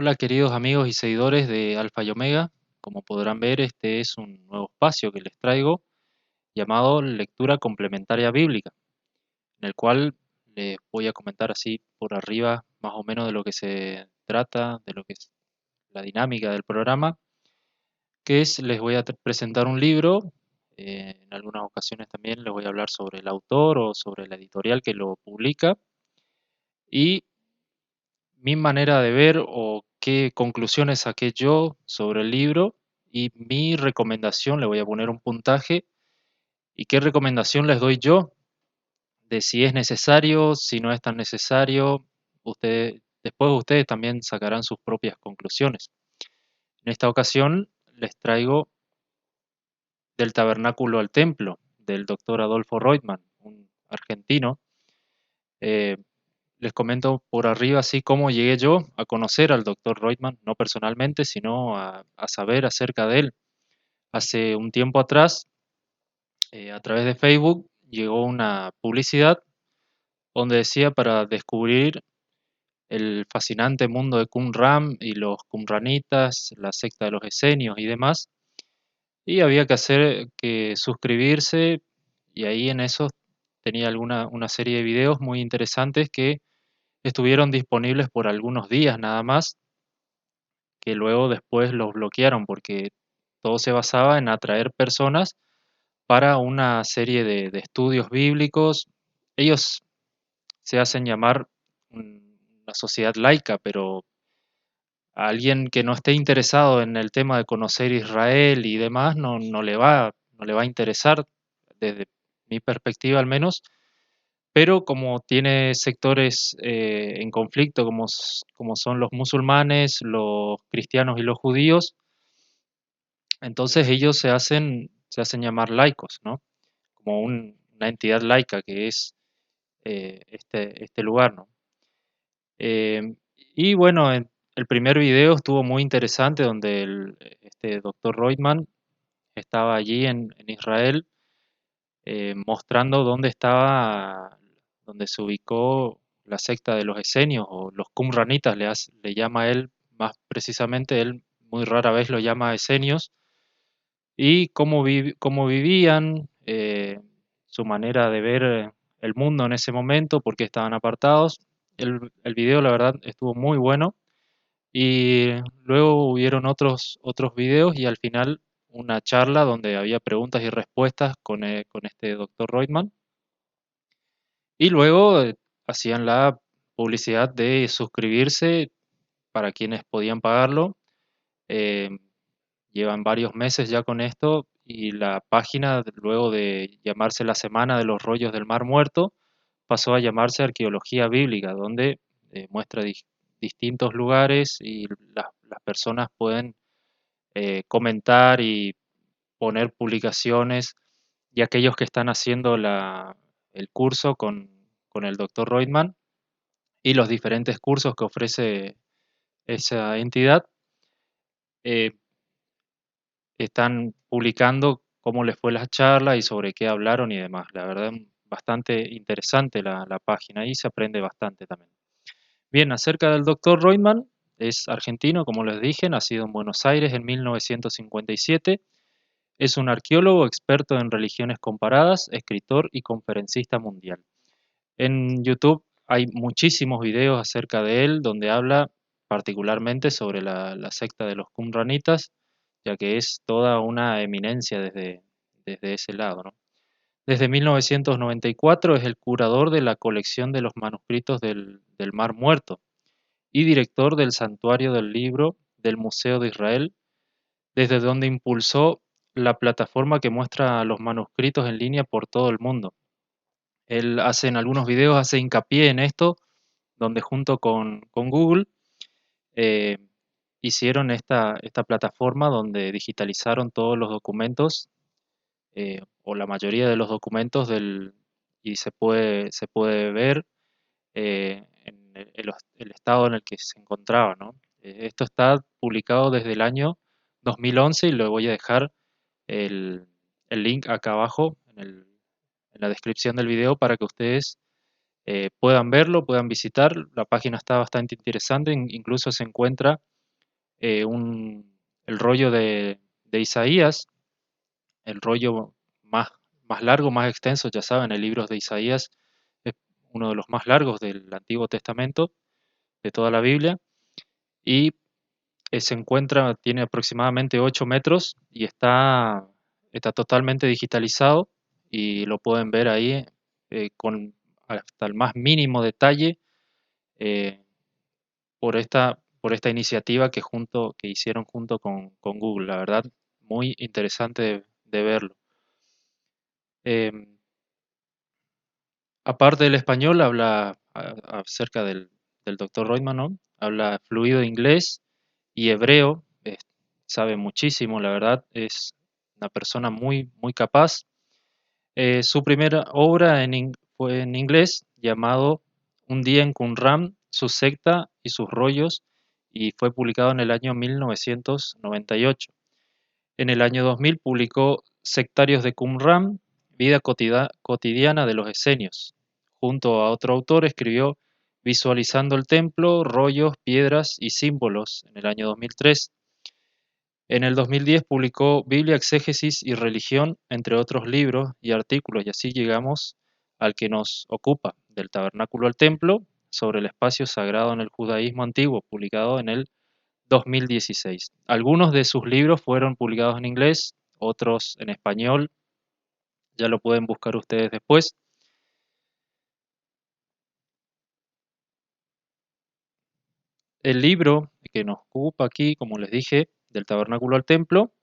Hola queridos amigos y seguidores de Alfa y Omega. Como podrán ver, este es un nuevo espacio que les traigo llamado Lectura Complementaria Bíblica, en el cual les voy a comentar así por arriba más o menos de lo que se trata, de lo que es la dinámica del programa, que es les voy a presentar un libro. En algunas ocasiones también les voy a hablar sobre el autor o sobre la editorial que lo publica y mi manera de ver o qué conclusiones saqué yo sobre el libro y mi recomendación, le voy a poner un puntaje y qué recomendación les doy yo de si es necesario, si no es tan necesario. Después ustedes también sacarán sus propias conclusiones. En esta ocasión les traigo Del Tabernáculo al Templo, del doctor Adolfo Reutemann, un argentino. Eh, Les comento por arriba así cómo llegué yo a conocer al doctor Reutemann, no personalmente, sino a saber acerca de él. Hace un tiempo atrás, a través de Facebook, llegó una publicidad donde decía para descubrir el fascinante mundo de Qumran y los qumranitas, la secta de los esenios y demás, y había que hacer que suscribirse, y ahí en eso tenía una serie de videos muy interesantes que estuvieron disponibles por algunos días nada más, que luego después los bloquearon porque todo se basaba en atraer personas para una serie de estudios bíblicos. Ellos se hacen llamar una sociedad laica, pero a alguien que no esté interesado en el tema de conocer Israel y demás no le va a interesar, desde mi perspectiva al menos. Pero como tiene sectores en conflicto, como son los musulmanes, los cristianos y los judíos, entonces ellos se hacen llamar laicos, ¿no? Como una entidad laica que es este lugar, ¿no? Y bueno, el primer video estuvo muy interesante donde este doctor Reutemann estaba allí en Israel, mostrando dónde se ubicó la secta de los esenios o los qumranitas, le llama él más precisamente. Él muy rara vez lo llama esenios, y cómo vivían, su manera de ver el mundo en ese momento, por qué estaban apartados. El video, la verdad, estuvo muy bueno, y luego hubieron otros videos y al final una charla donde había preguntas y respuestas con este doctor Reutemann, y luego hacían la publicidad de suscribirse para quienes podían pagarlo. Eh, Llevan varios meses ya con esto, y la página, luego de llamarse la Semana de los Rollos del Mar Muerto, pasó a llamarse Arqueología Bíblica, donde muestra distintos lugares, y las personas pueden comentar y poner publicaciones, y aquellos que están haciendo el curso con el doctor Reutemann y los diferentes cursos que ofrece esa entidad, eh, están publicando cómo les fue la charla y sobre qué hablaron y demás. La verdad, bastante interesante la página y se aprende bastante también. Bien, acerca del doctor Reutemann, es argentino, como les dije, nacido en Buenos Aires en 1957. Es un arqueólogo experto en religiones comparadas, escritor y conferencista mundial. En YouTube hay muchísimos videos acerca de él donde habla particularmente sobre la secta de los qumranitas, ya que es toda una eminencia desde ese lado, ¿no? Desde 1994 es el curador de la colección de los manuscritos del Mar Muerto y director del Santuario del Libro del Museo de Israel, desde donde impulsó la plataforma que muestra los manuscritos en línea por todo el mundo. Él en algunos videos hace hincapié en esto, donde junto con Google eh, hicieron esta plataforma donde digitalizaron todos los documentos, o la mayoría de los documentos y se puede ver en el estado en el que se encontraba, ¿no? Esto está publicado desde el año 2011, y le voy a dejar el, el link acá abajo en la descripción del video para que ustedes puedan verlo, puedan visitar. La página está bastante interesante, incluso se encuentra eh, un, el rollo de Isaías, el rollo más, más largo, más extenso, ya saben, el libro de Isaías es uno de los más largos del Antiguo Testamento, de toda la Biblia, y se encuentra, tiene aproximadamente 8 metros y está totalmente digitalizado y lo pueden ver ahí con hasta el más mínimo detalle eh, por esta iniciativa que hicieron junto con Google. La verdad, muy interesante de verlo. Em, Aparte del español, habla acerca del Dr. Reutemann, ¿no? Habla fluido inglés y hebreo, sabe muchísimo, la verdad, es una persona muy, muy capaz. Su primera obra fue en inglés, llamado Un día en Qumran, su secta y sus rollos, y fue publicado en el año 1998. En el año 2000 publicó Sectarios de Qumran, vida cotidiana de los esenios. Junto a otro autor escribió Visualizando el templo, rollos, piedras y símbolos en el año 2003. En el 2010 publicó Biblia, Exégesis y Religión, entre otros libros y artículos, y así llegamos al que nos ocupa, del tabernáculo al templo, sobre el espacio sagrado en el judaísmo antiguo, publicado en el 2016. Algunos de sus libros fueron publicados en inglés, otros en español, ya lo pueden buscar ustedes después. El libro que nos ocupa aquí, como les dije, del tabernáculo al templo,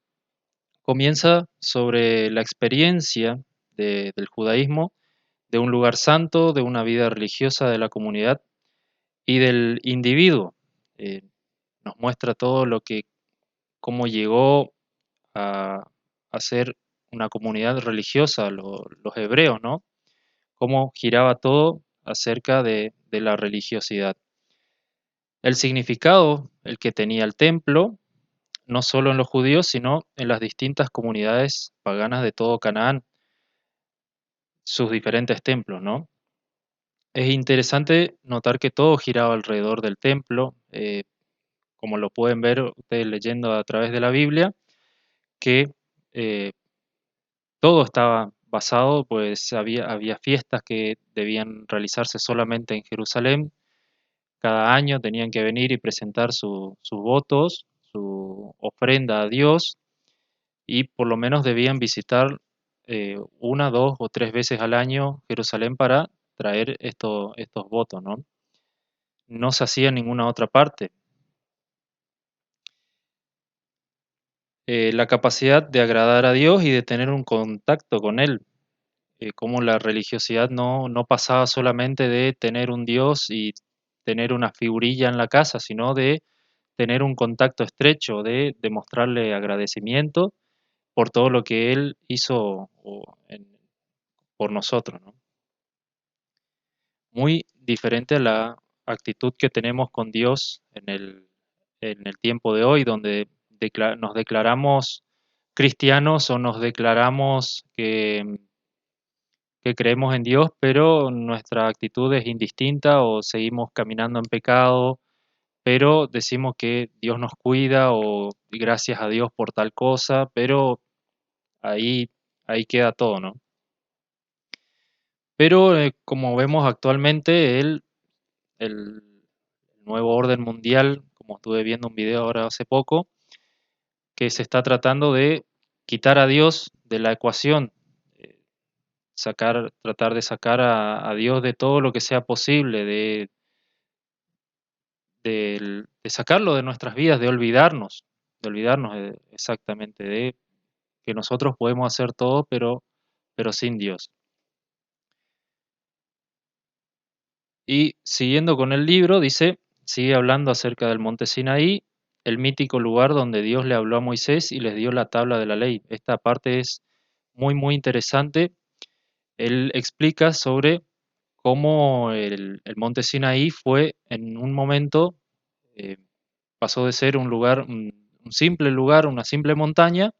comienza sobre la experiencia del judaísmo, de un lugar santo, de una vida religiosa de la comunidad y del individuo. Eh, Nos muestra todo cómo llegó a ser una comunidad religiosa, los hebreos, ¿no? Cómo giraba todo acerca de la religiosidad. El significado, el que tenía el templo, no solo en los judíos, sino en las distintas comunidades paganas de todo Canaán, sus diferentes templos, ¿no? Es interesante notar que todo giraba alrededor del templo, como lo pueden ver ustedes leyendo a través de la Biblia, que eh, todo estaba basado, pues había fiestas que debían realizarse solamente en Jerusalén. Cada año tenían que venir y presentar sus votos, su ofrenda a Dios, y por lo menos debían visitar una, dos o tres veces al año Jerusalén para traer estos votos, ¿no? No se hacía en ninguna otra parte. La capacidad de agradar a Dios y de tener un contacto con Él, como la religiosidad no pasaba solamente de tener un Dios y tener una figurilla en la casa, sino de tener un contacto estrecho, de demostrarle agradecimiento por todo lo que Él hizo por nosotros, ¿no? Muy diferente a la actitud que tenemos con Dios en el tiempo de hoy, donde nos declaramos cristianos o nos declaramos que creemos en Dios, pero nuestra actitud es indistinta o seguimos caminando en pecado, pero decimos que Dios nos cuida o gracias a Dios por tal cosa, pero ahí, ahí queda todo, ¿no? Pero como vemos actualmente, el nuevo orden mundial, como estuve viendo un video ahora hace poco, que se está tratando de quitar a Dios de la ecuación, eh, tratar de sacar a Dios de todo lo que sea posible, de sacarlo de nuestras vidas, de olvidarnos exactamente de que nosotros podemos hacer todo, pero sin Dios. Y siguiendo con el libro, dice, sigue hablando acerca del monte Sinaí, el mítico lugar donde Dios le habló a Moisés y les dio la tabla de la ley. Esta parte es muy, muy interesante. Él explica sobre cómo el monte Sinaí fue en un momento, eh, pasó de ser un lugar, un simple lugar, una simple montaña,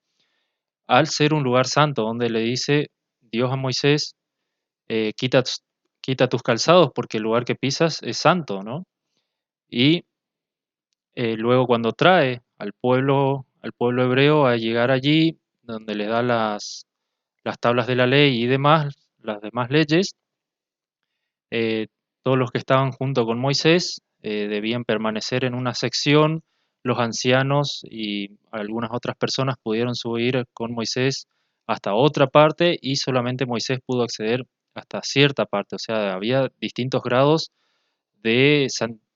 al ser un lugar santo, donde le dice Dios a Moisés, eh, quita, tus- quita tus calzados porque el lugar que pisas es santo, ¿no? Y luego cuando trae al pueblo hebreo a llegar allí, donde les da las tablas de la ley y demás, las demás leyes. Eh, Todos los que estaban junto con Moisés debían permanecer en una sección, los ancianos y algunas otras personas pudieron subir con Moisés hasta otra parte y solamente Moisés pudo acceder hasta cierta parte, o sea, había distintos grados de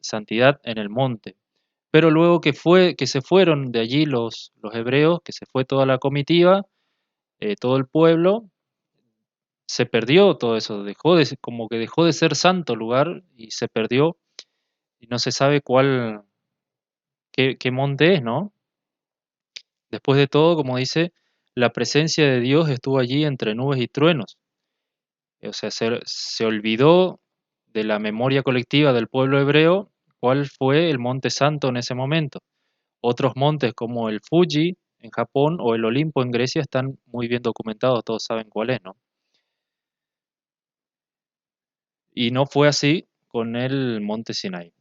santidad en el monte. Pero luego que se fueron de allí los hebreos, que se fue toda la comitiva, todo el pueblo, se perdió todo eso, como que dejó de ser santo lugar y se perdió y no se sabe qué monte es, ¿no? Después de todo, como dice, la presencia de Dios estuvo allí entre nubes y truenos. O sea, se olvidó de la memoria colectiva del pueblo hebreo cuál fue el monte santo en ese momento. Otros montes como el Fuji en Japón o el Olimpo en Grecia están muy bien documentados, todos saben cuál es, ¿no? Y no fue así con el monte Sinai.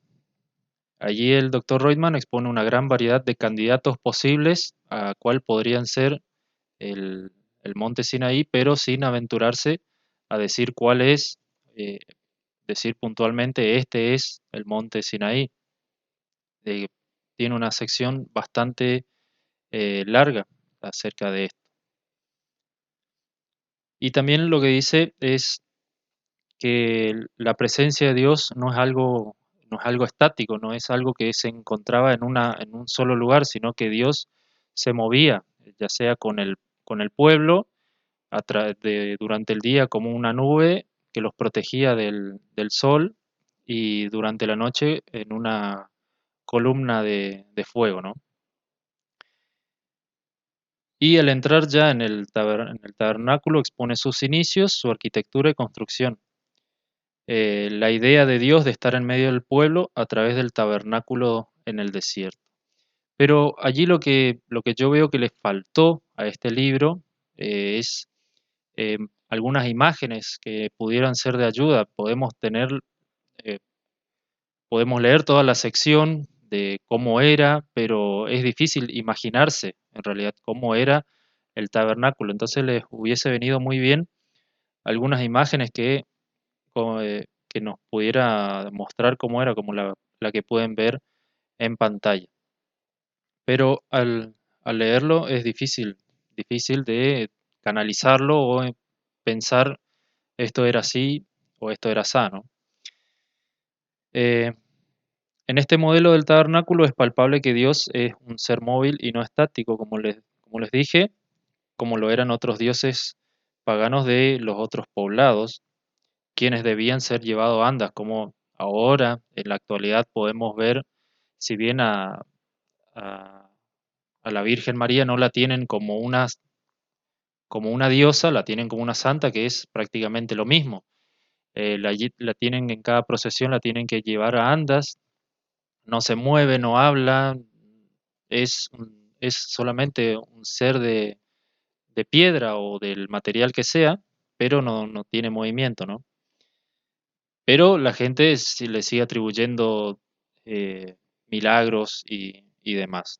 Allí el doctor Reutemann expone una gran variedad de candidatos posibles a cuál podrían ser el monte Sinaí, pero sin aventurarse a decir cuál es, eh, decir puntualmente este es el monte Sinaí. Eh, Tiene una sección bastante larga acerca de esto. Y también lo que dice es que la presencia de Dios no es algo estático, no es algo que se encontraba en un solo lugar, sino que Dios se movía, ya sea con el pueblo, durante el día como una nube que los protegía del sol y durante la noche en una columna de fuego, ¿no? Y al entrar ya en en el tabernáculo expone sus inicios, su arquitectura y construcción. La idea de Dios de estar en medio del pueblo a través del tabernáculo en el desierto. Pero allí lo que yo veo que le faltó a este libro es algunas imágenes que pudieran ser de ayuda. Eh, podemos leer toda la sección de cómo era, pero es difícil imaginarse en realidad cómo era el tabernáculo. Entonces les hubiese venido muy bien algunas imágenes que nos pudiera mostrar cómo era, como la que pueden ver en pantalla. Pero al leerlo es difícil de canalizarlo o pensar esto era así o esto era sano. En este modelo del tabernáculo es palpable que Dios es un ser móvil y no estático, como les dije, como lo eran otros dioses paganos de los otros poblados, quienes debían ser llevados a andas, como ahora en la actualidad podemos ver, si bien a- a la Virgen María no la tienen como una diosa, la tienen como una santa, que es prácticamente lo mismo. La tienen en cada procesión, la tienen que llevar a andas, no se mueve, no habla, es solamente un ser de piedra o del material que sea, pero no tiene movimiento, ¿no? Pero la gente le sigue atribuyendo milagros y demás.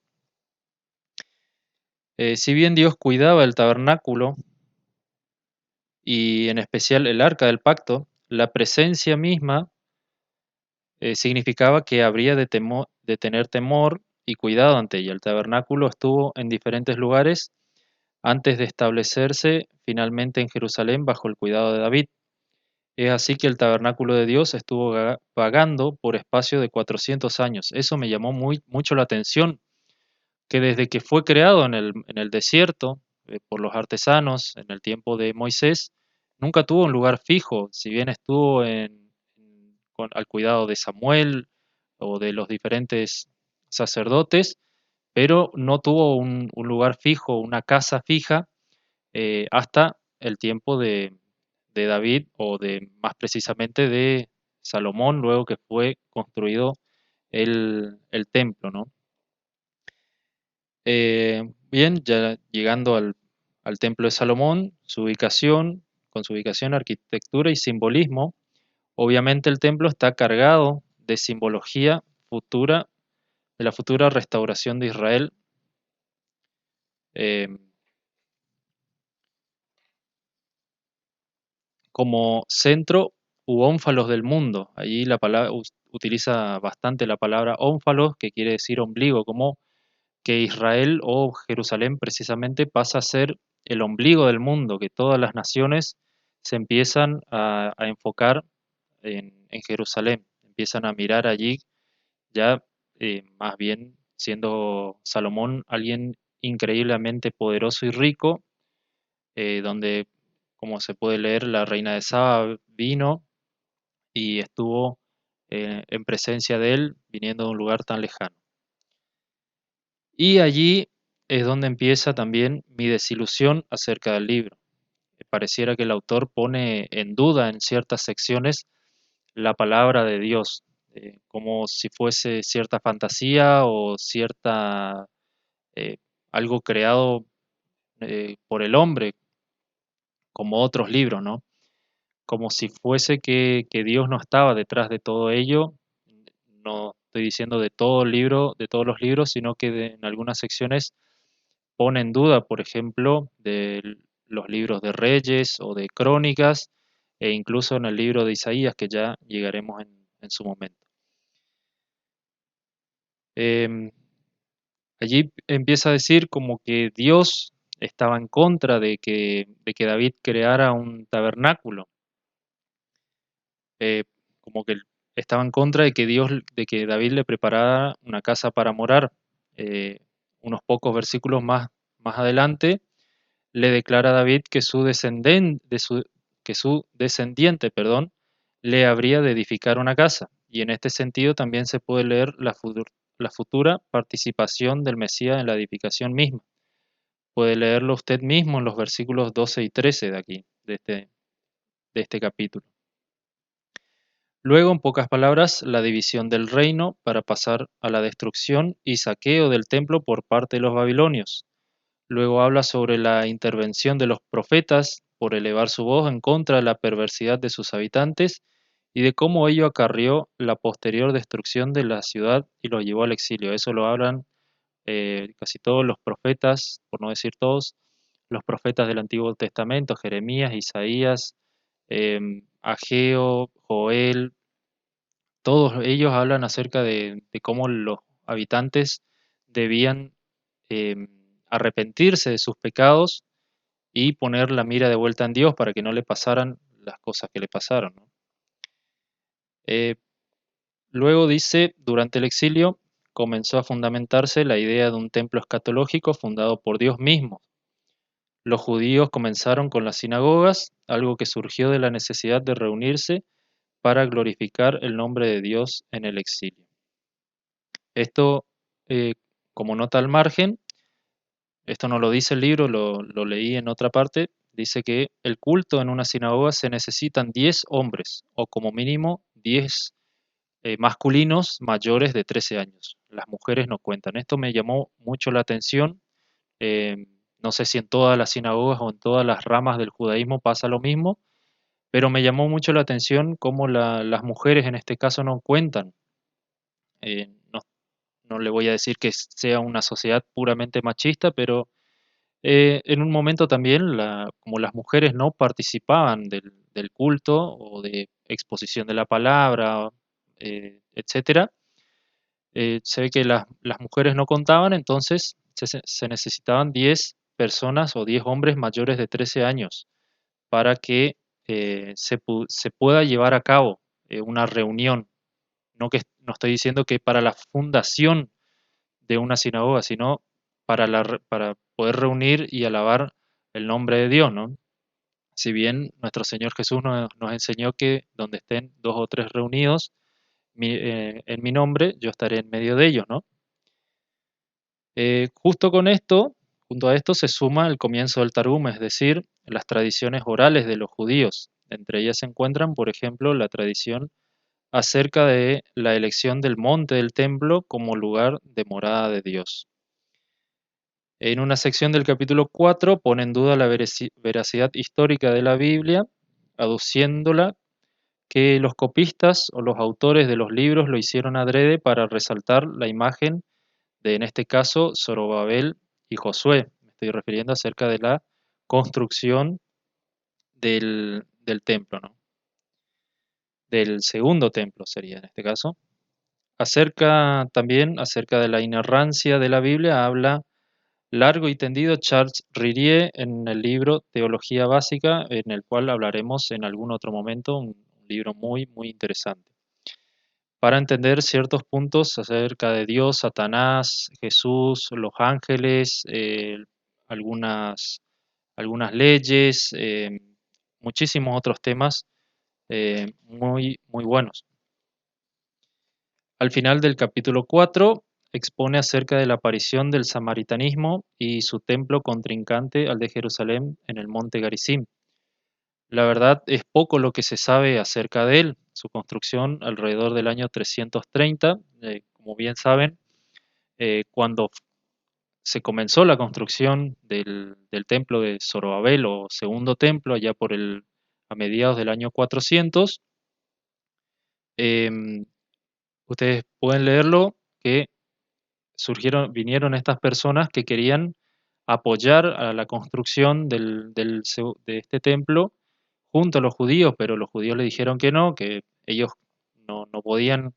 Si bien Dios cuidaba el tabernáculo y en especial el arca del pacto, la presencia misma significaba que habría de tener temor y cuidado ante ella. El tabernáculo estuvo en diferentes lugares antes de establecerse finalmente en Jerusalén bajo el cuidado de David. Es así que el tabernáculo de Dios estuvo vagando por espacio de 400 años. Eso me llamó mucho la atención, que desde que fue creado en el desierto por los artesanos en el tiempo de Moisés, nunca tuvo un lugar fijo, si bien estuvo al cuidado de Samuel o de los diferentes sacerdotes, pero no tuvo un lugar fijo, una casa fija, hasta el tiempo de David o de más precisamente de Salomón, luego que fue construido el templo, ¿no? Bien, ya llegando al templo de Salomón, con su ubicación, arquitectura y simbolismo, obviamente el templo está cargado de simbología futura de la futura restauración de Israel eh, como centro u ónfalos del mundo. Allí la palabra utiliza bastante la palabra ónfalos, que quiere decir ombligo, como que Israel o Jerusalén precisamente pasa a ser el ombligo del mundo, que todas las naciones se empiezan a enfocar en Jerusalén, empiezan a mirar allí, ya más bien siendo Salomón alguien increíblemente poderoso y rico, donde, como se puede leer, la reina de Saba vino y estuvo en presencia de él, viniendo de un lugar tan lejano. Y allí es donde empieza también mi desilusión acerca del libro. Pareciera que el autor pone en duda en ciertas secciones la palabra de Dios, como si fuese cierta fantasía o cierta eh, algo creado por el hombre, como otros libros, ¿no? Como si fuese que Dios no estaba detrás de todo ello. No estoy diciendo de todo el libro, de todos los libros, sino que en algunas secciones pone en duda, por ejemplo, de los libros de Reyes o de Crónicas, e incluso en el libro de Isaías, que ya llegaremos en su momento. Em, Allí empieza a decir como que Dios estaba en contra de que David creara un tabernáculo, eh, como que estaba en contra de que David le preparara una casa para morar. Eh, Unos pocos versículos más adelante le declara a David que que su descendiente, perdón, le habría de edificar una casa. Y en este sentido también se puede leer la futura participación del Mesías en la edificación misma. Puede leerlo usted mismo en los versículos 12 y 13 de aquí, de este capítulo. Luego, en pocas palabras, la división del reino para pasar a la destrucción y saqueo del templo por parte de los babilonios. Luego habla sobre la intervención de los profetas por elevar su voz en contra de la perversidad de sus habitantes y de cómo ello acarrió la posterior destrucción de la ciudad y los llevó al exilio. Eso lo hablan casi todos los profetas, por no decir todos, los profetas del Antiguo Testamento, Jeremías, Isaías, Ageo, Joel, todos ellos hablan acerca de cómo los habitantes debían em, arrepentirse de sus pecados y poner la mira de vuelta en Dios para que no le pasaran las cosas que le pasaron, ¿no? Eh, Luego dice, durante el exilio comenzó a fundamentarse la idea de un templo escatológico fundado por Dios mismo. Los judíos comenzaron con las sinagogas, algo que surgió de la necesidad de reunirse para glorificar el nombre de Dios en el exilio. Esto, eh, como nota al margen, esto no lo dice el libro, lo leí en otra parte, dice que el culto en una sinagoga se necesitan 10 hombres o como mínimo 10 masculinos mayores de 13 años. Las mujeres no cuentan. Esto me llamó mucho la atención. eh, no sé si en todas las sinagogas o en todas las ramas del judaísmo pasa lo mismo, pero me llamó mucho la atención cómo las mujeres en este caso no cuentan. No, no le voy a decir que sea una sociedad puramente machista, pero en un momento también, como las mujeres no participaban del culto o de exposición de la palabra, etcétera, se ve que las mujeres no contaban, entonces se necesitaban 10 personas o 10 hombres mayores de 13 años para que se pueda llevar a cabo una reunión. No estoy diciendo que para la fundación de una sinagoga, sino para poder reunir y alabar el nombre de Dios, ¿no? Si bien nuestro Señor Jesús nos enseñó que donde estén dos o tres reunidos en mi nombre, yo estaré en medio de ellos, ¿no? Justo con esto, junto a esto se suma el comienzo del Targum, es decir, las tradiciones orales de los judíos. Entre ellas se encuentran, por ejemplo, la tradición acerca de la elección del monte del templo como lugar de morada de Dios. En una sección del capítulo 4 pone en duda la veracidad histórica de la Biblia, aduciéndola que los copistas o los autores de los libros lo hicieron adrede para resaltar la imagen de, en este caso, Zorobabel y Josué. Me estoy refiriendo acerca de la construcción del templo, ¿no? Del segundo templo sería en este caso. Acerca de la inerrancia de la Biblia, habla largo y tendido Charles Rillier en el libro Teología Básica, en el cual hablaremos en algún otro momento, un libro muy, muy interesante, para entender ciertos puntos acerca de Dios, Satanás, Jesús, los ángeles, algunas, algunas leyes, muchísimos otros temas muy, muy buenos. Al final del capítulo 4 expone acerca de la aparición del samaritanismo y su templo contrincante al de Jerusalén en el monte Garizim. La verdad es poco lo que se sabe acerca de él. Su construcción alrededor del año 330, como bien saben, cuando se comenzó la construcción del templo de Zorobabel o segundo templo, allá a mediados del año 400, em, ustedes pueden leerlo que vinieron estas personas que querían apoyar a la construcción de este templo junto a los judíos, pero los judíos le dijeron que ellos no podían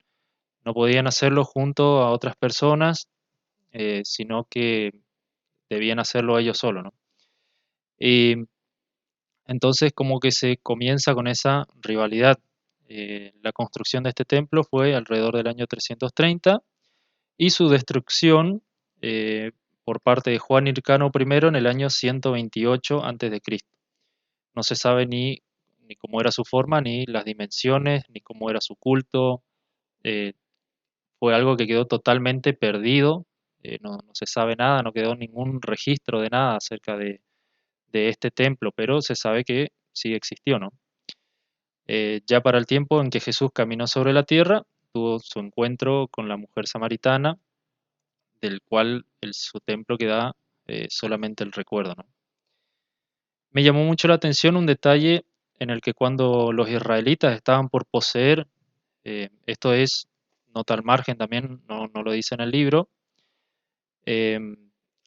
hacerlo junto a otras personas, sino que debían hacerlo ellos solos, ¿no? Y entonces como que se comienza con esa rivalidad. La construcción de este templo fue alrededor del año 330 y su destrucción eh, por parte de Juan Hircano I en el año 128 a.C. No se sabe ni cómo era su forma, ni las dimensiones, ni cómo era su culto. eh, Fue algo que quedó totalmente perdido. No se sabe nada, no quedó ningún registro de nada acerca de este templo, pero se sabe que sí existió, ¿no? Ya para el tiempo en que Jesús caminó sobre la tierra, tuvo su encuentro con la mujer samaritana, del cual su templo queda solamente el recuerdo, ¿no? Me llamó mucho la atención un detalle en el que cuando los israelitas estaban por poseer, esto es nota al margen también, no lo dice en el libro, eh,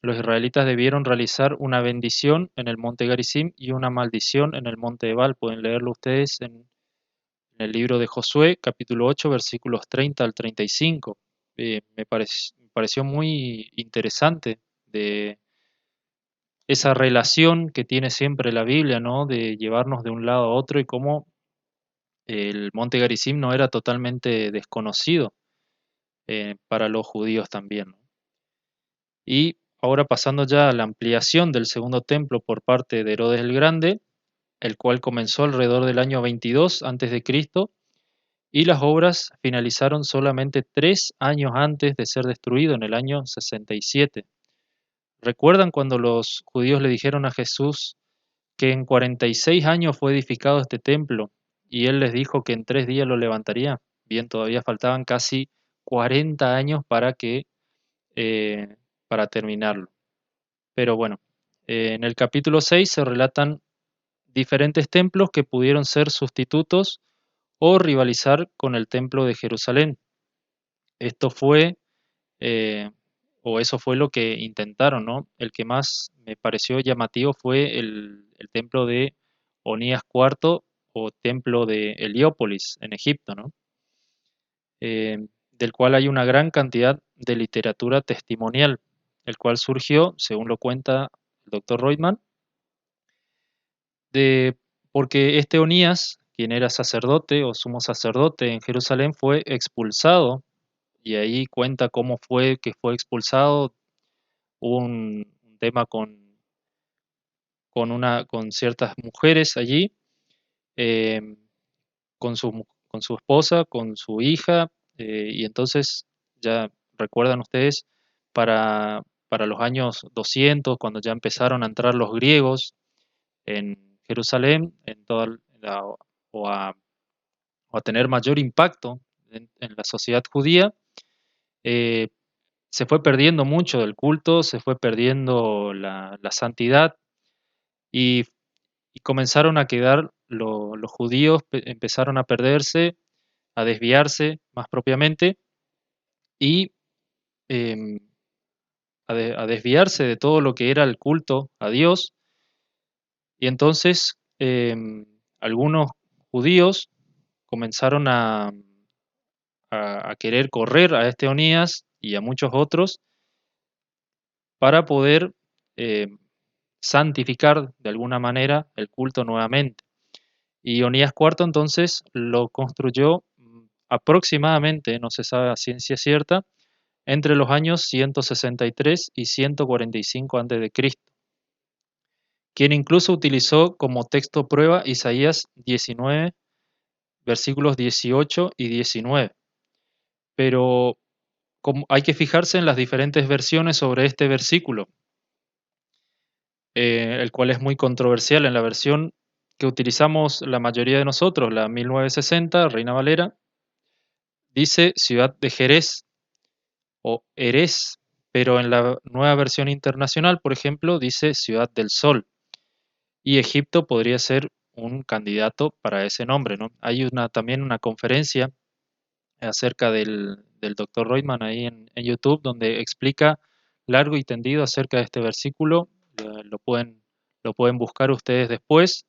los israelitas debieron realizar una bendición en el monte Garizim y una maldición en el monte Ebal. Pueden leerlo ustedes en el libro de Josué, capítulo 8, versículos 30 al 35. Me pareció muy interesante de esa relación que tiene siempre la Biblia, ¿no? De llevarnos de un lado a otro y cómo el monte Garizim no era totalmente desconocido para los judíos también, ¿no? Y ahora pasando ya a la ampliación del segundo templo por parte de Herodes el Grande, el cual comenzó alrededor del año 22 a.C. y las obras finalizaron solamente 3 años antes de ser destruido en el año 67. ¿Recuerdan cuando los judíos le dijeron a Jesús que en 46 años fue edificado este templo y él les dijo que en 3 días lo levantaría? Bien, todavía faltaban casi 40 años eh, para terminarlo. Pero bueno, en el capítulo 6 se relatan diferentes templos que pudieron ser sustitutos o rivalizar con el templo de Jerusalén. Esto fue, eh, o eso fue lo que intentaron, ¿no? El que más me pareció llamativo fue el templo de Onías IV o templo de Heliópolis en Egipto, ¿no? Del cual hay una gran cantidad de literatura testimonial, el cual surgió, según lo cuenta el doctor Reutemann, de, porque este Onías, quien era sacerdote o sumo sacerdote en Jerusalén, fue expulsado, y ahí cuenta cómo fue que fue expulsado. Hubo un tema con ciertas mujeres allí, eh, con su esposa, con su hija, y entonces ya recuerdan ustedes, para los años 200, cuando ya empezaron a entrar los griegos en Jerusalén, o a, o a tener mayor impacto en la sociedad judía, eh, se fue perdiendo mucho del culto, se fue perdiendo la santidad y, y comenzaron a quedar los judíos empezaron a perderse, a desviarse más propiamente y em, a desviarse de todo lo que era el culto a Dios. Y entonces algunos judíos comenzaron a querer correr a este Onías y a muchos otros para poder eh, santificar de alguna manera el culto nuevamente. Y Onías IV entonces lo construyó aproximadamente, no se sabe a ciencia cierta, entre los años 163 y 145 a.C., quien incluso utilizó como texto prueba Isaías 19, versículos 18 y 19. Pero hay que fijarse en las diferentes versiones sobre este versículo, el cual es muy controversial. En la versión que utilizamos la mayoría de nosotros, la 1960, Reina Valera, dice ciudad de Jerez o Erez, pero en la nueva versión internacional, por ejemplo, dice ciudad del sol. Y Egipto podría ser un candidato para ese nombre, ¿no? Hay también una conferencia acerca del Dr. Reutemann ahí en YouTube, donde explica largo y tendido acerca de este versículo. Lo pueden buscar ustedes después.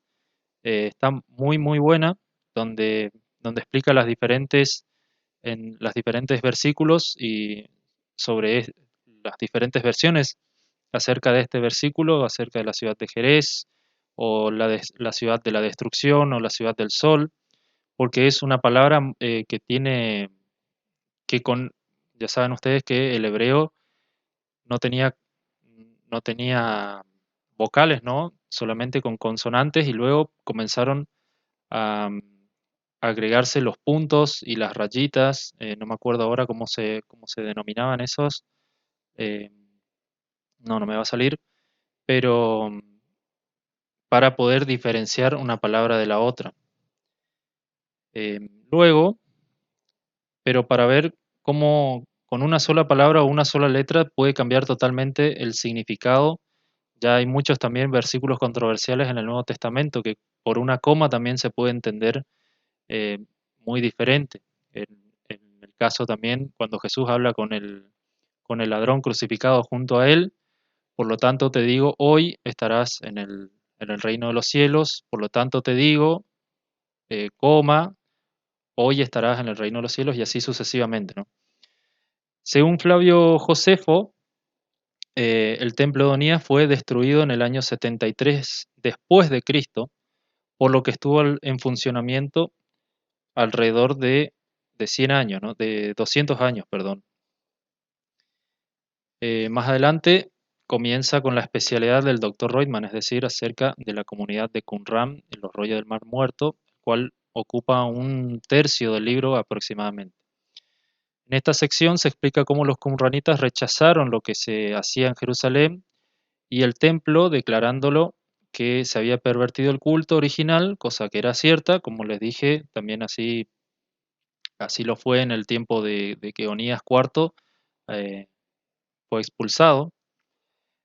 Está muy, muy buena, donde explica en las diferentes versículos y sobre las diferentes versiones acerca de este versículo, acerca de la ciudad de Jerez, o la ciudad de la destrucción, o la ciudad del sol, porque es una palabra que tiene que ya saben ustedes que el hebreo no tenía, no tenía vocales, ¿no? Solamente con consonantes y luego comenzaron a agregarse los puntos y las rayitas, no me acuerdo ahora cómo se denominaban esos, eh, no me va a salir, pero para poder diferenciar una palabra de la otra. Luego, pero para ver cómo con una sola palabra o una sola letra puede cambiar totalmente el significado. Ya hay muchos también versículos controversiales en el Nuevo Testamento que por una coma también se puede entender eh, muy diferente. En el caso también cuando Jesús habla con el ladrón crucificado junto a él, por lo tanto te digo, hoy estarás en el reino de los cielos, por lo tanto te digo, coma, hoy estarás en el reino de los cielos y así sucesivamente, ¿no? Según Flavio Josefo, el templo de Onías fue destruido en el año 73 después de Cristo, por lo que estuvo en funcionamiento alrededor de 100 años, ¿no? De 200 años, perdón. Más adelante comienza con la especialidad del Dr. Reutemann, es decir, acerca de la comunidad de Qumran en los rollos del Mar Muerto, el cual ocupa un tercio del libro aproximadamente. En esta sección se explica cómo los qumranitas rechazaron lo que se hacía en Jerusalén y el templo, declarándolo que se había pervertido el culto original, cosa que era cierta, como les dije, también así lo fue en el tiempo de que Onías IV eh, fue expulsado.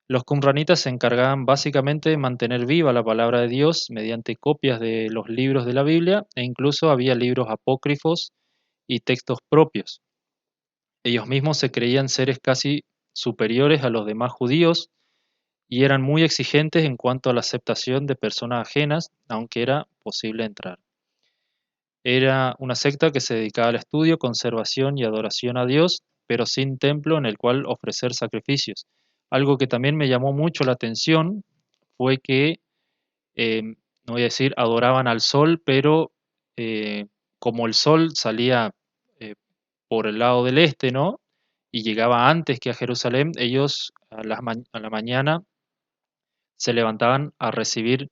Los qumranitas se encargaban básicamente de mantener viva la palabra de Dios mediante copias de los libros de la Biblia e incluso había libros apócrifos y textos propios. Ellos mismos se creían seres casi superiores a los demás judíos y eran muy exigentes en cuanto a la aceptación de personas ajenas, aunque era posible entrar. Era una secta que se dedicaba al estudio, conservación y adoración a Dios, pero sin templo en el cual ofrecer sacrificios. Algo que también me llamó mucho la atención fue que, no voy a decir adoraban al sol, pero como el sol salía eh, por el lado del este, ¿no? Y llegaba antes que a Jerusalén, ellos a la mañana se levantaban a recibir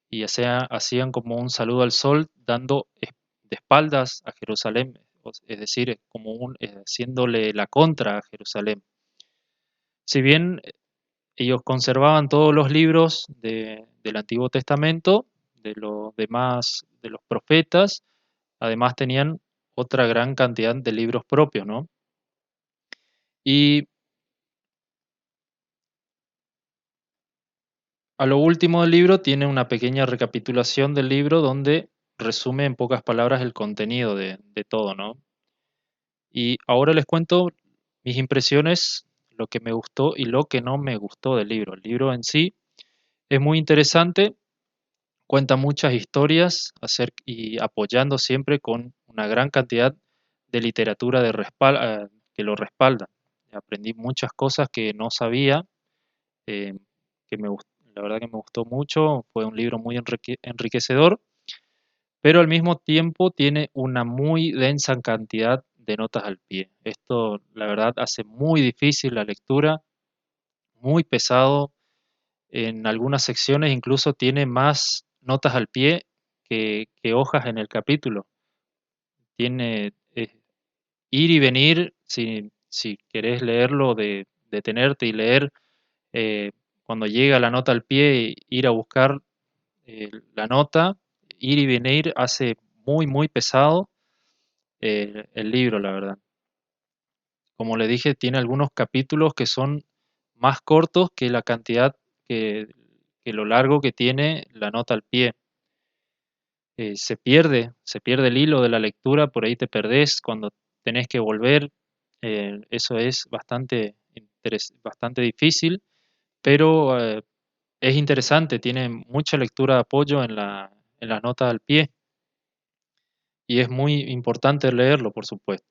y hacían como un saludo al sol, dando de espaldas a Jerusalén, es decir, como haciéndole la contra a Jerusalén. Si bien ellos conservaban todos los libros del Antiguo Testamento, de los demás, de los profetas, además tenían otra gran cantidad de libros propios, ¿no? Y A lo último del libro tiene una pequeña recapitulación del libro donde resume en pocas palabras el contenido de todo, ¿no? Y ahora les cuento mis impresiones, lo que me gustó y lo que no me gustó del libro. El libro en sí es muy interesante, cuenta muchas historias y apoyando siempre con una gran cantidad de literatura que lo respalda. Aprendí muchas cosas que no sabía, eh, la verdad que me gustó mucho, fue un libro muy enriquecedor, pero al mismo tiempo tiene una muy densa cantidad de notas al pie. Esto, la verdad, hace muy difícil la lectura, muy pesado. En algunas secciones incluso tiene más notas al pie que hojas en el capítulo. Tiene ir y venir, si querés leerlo, de detenerte y leer, eh, cuando llega la nota al pie, ir a buscar la nota, ir y venir, hace muy, muy pesado el libro, la verdad. Como le dije, tiene algunos capítulos que son más cortos que la cantidad que, que lo largo que tiene la nota al pie. Se pierde el hilo de la lectura, por ahí te perdés cuando tenés que volver. Eso es bastante difícil, pero es interesante, tiene mucha lectura de apoyo en las notas al pie y es muy importante leerlo, por supuesto.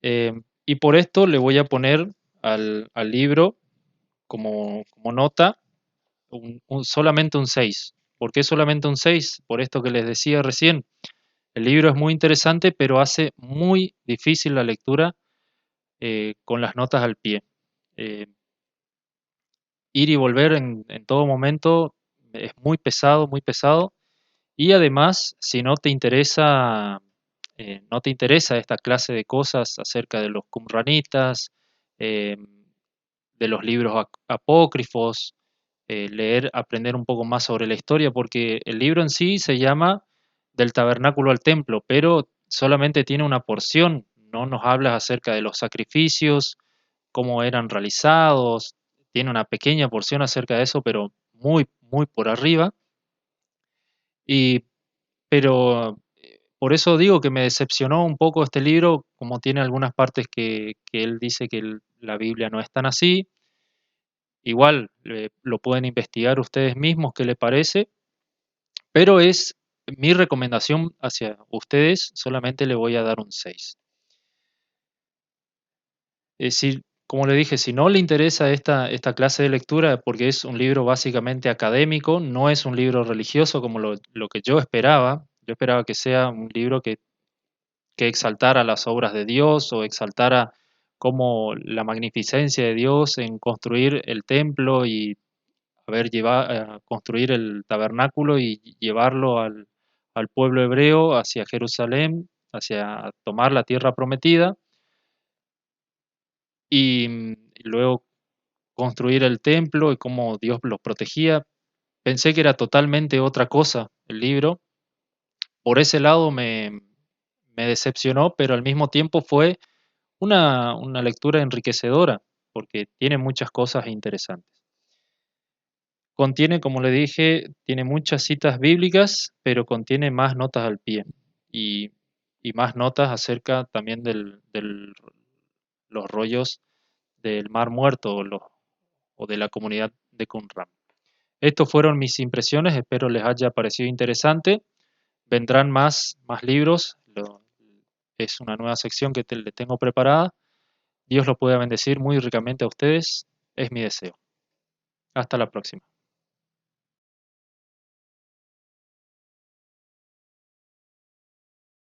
Y por esto le voy a poner al libro como nota solamente un 6. ¿Por qué solamente un 6? Por esto que les decía recién. El libro es muy interesante, pero hace muy difícil la lectura con las notas al pie. Eh, Ir y volver en todo momento es muy pesado, muy pesado. Y además, si no te interesa esta clase de cosas acerca de los qumranitas, eh, de los libros apócrifos, aprender un poco más sobre la historia, porque el libro en sí se llama Del tabernáculo al templo, pero solamente tiene una porción, no nos habla acerca de los sacrificios, cómo eran realizados, tiene una pequeña porción acerca de eso, pero muy, muy por arriba. Y, pero por eso digo que me decepcionó un poco este libro, como tiene algunas partes que él dice que la Biblia no es tan así. Igual lo pueden investigar ustedes mismos qué le parece, pero es mi recomendación hacia ustedes, solamente le voy a dar un 6. Es decir, como le dije, si no le interesa esta clase de lectura, porque es un libro básicamente académico, no es un libro religioso como lo que yo esperaba que sea un libro que exaltara las obras de Dios o exaltara como la magnificencia de Dios en construir el templo y construir el tabernáculo y llevarlo al pueblo hebreo hacia Jerusalén, hacia tomar la tierra prometida y luego construir el templo y cómo Dios los protegía. Pensé que era totalmente otra cosa el libro. Por ese lado me decepcionó, pero al mismo tiempo fue una lectura enriquecedora, porque tiene muchas cosas interesantes. Contiene, como le dije, tiene muchas citas bíblicas, pero contiene más notas al pie y, y más notas acerca también los rollos del Mar Muerto o de la comunidad de Qumran. Estos fueron mis impresiones, espero les haya parecido interesante. Vendrán más libros, es una nueva sección que le tengo preparada. Dios los pueda bendecir muy ricamente a ustedes, es mi deseo. Hasta la próxima.